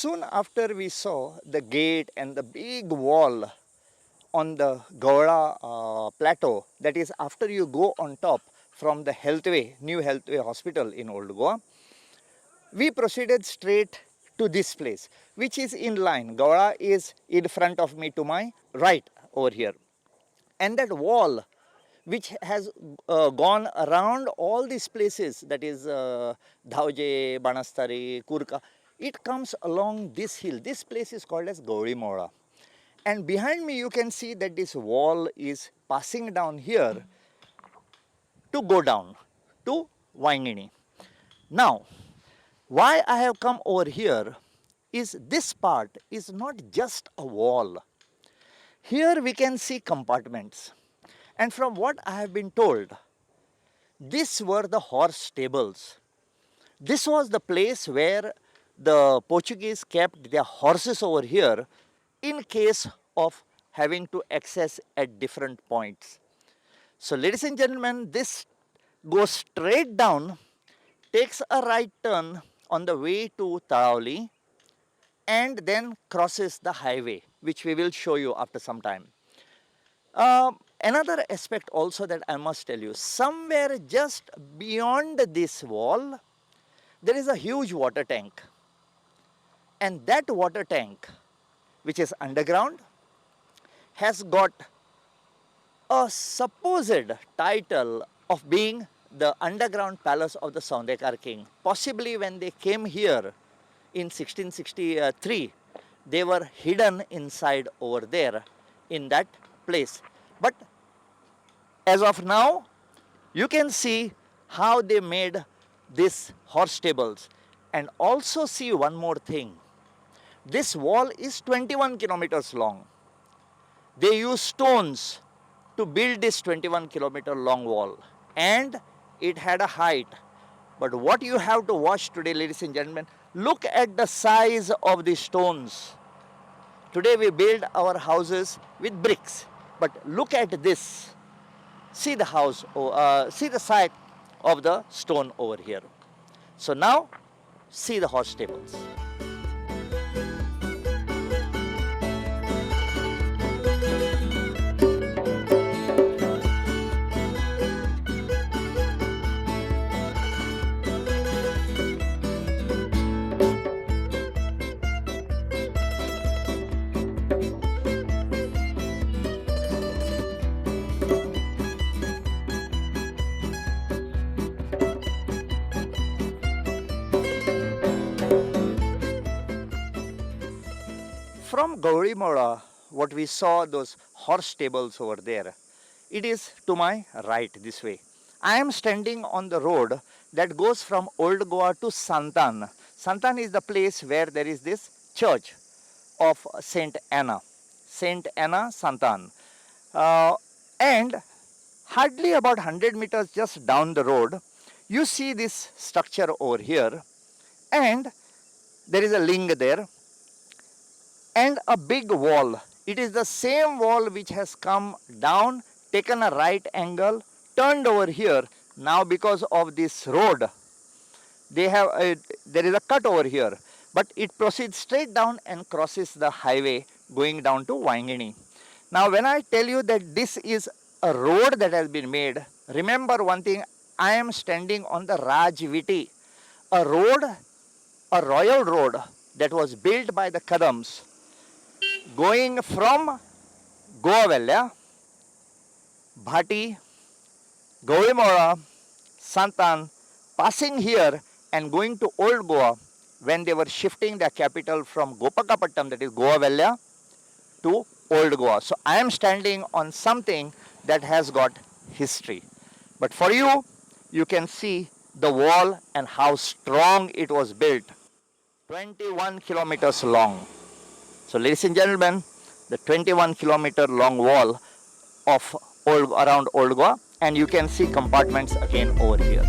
soon after we saw the gate and the big wall on the Gowda Plateau, that is after you go on top from the Healthway, New Healthway Hospital in Old Goa, we proceeded straight to this place, which is in line. Gowda is in front of me to my right over here. And that wall, which has gone around all these places, that is Dhauje, Banastari, Kurka, it comes along this hill. This place is called as Gaurimora. And behind me you can see that this wall is passing down here to go down to Waingini. Now, why I have come over here is this part is not just a wall. Here we can see compartments. And from what I have been told, these were the horse stables. This was the place where the Portuguese kept their horses over here in case of having to access at different points. So ladies and gentlemen, this goes straight down, takes a right turn on the way to Tarauli, and then crosses the highway, which we will show you after some time. Another aspect also that I must tell you, somewhere just beyond this wall, there is a huge water tank. And that water tank, which is underground, has got a supposed title of being the underground palace of the Saundekar king. Possibly when they came here in 1663, they were hidden inside over there in that place. But as of now, you can see how they made these horse stables. And also see one more thing. This wall is 21 kilometers long. They use stones to build this 21-kilometer long wall. And it had a height. But what you have to watch today, ladies and gentlemen, look at the size of the stones. Today we build our houses with bricks. But look at this. See the house, see the size of the stone over here. So now, see the horse stables. From Gaurimora, what we saw, those horse stables over there, it is to my right this way. I am standing on the road that goes from Old Goa to Santan. Santan is the place where there is this church of Saint Anna. Saint Anna Santan. And hardly about 100 meters just down the road, you see this structure over here. And there is a ling there. And a big wall. It is the same wall which has come down, taken a right angle, turned over here. Now because of this road, they have there is a cut over here. But it proceeds straight down and crosses the highway going down to Waingini. Now when I tell you that this is a road that has been made, remember one thing, I am standing on the Rajviti, a road, a royal road that was built by the Kadams, going from Goa, Bhati, Gaurimora, Santan, passing here and going to Old Goa when they were shifting their capital from Gopakapattam, that is Goa, to Old Goa. So I am standing on something that has got history. But for you, you can see the wall and how strong it was built. 21 kilometers long. So ladies and gentlemen, the 21-kilometer long wall of around Old Goa, and you can see compartments again over here.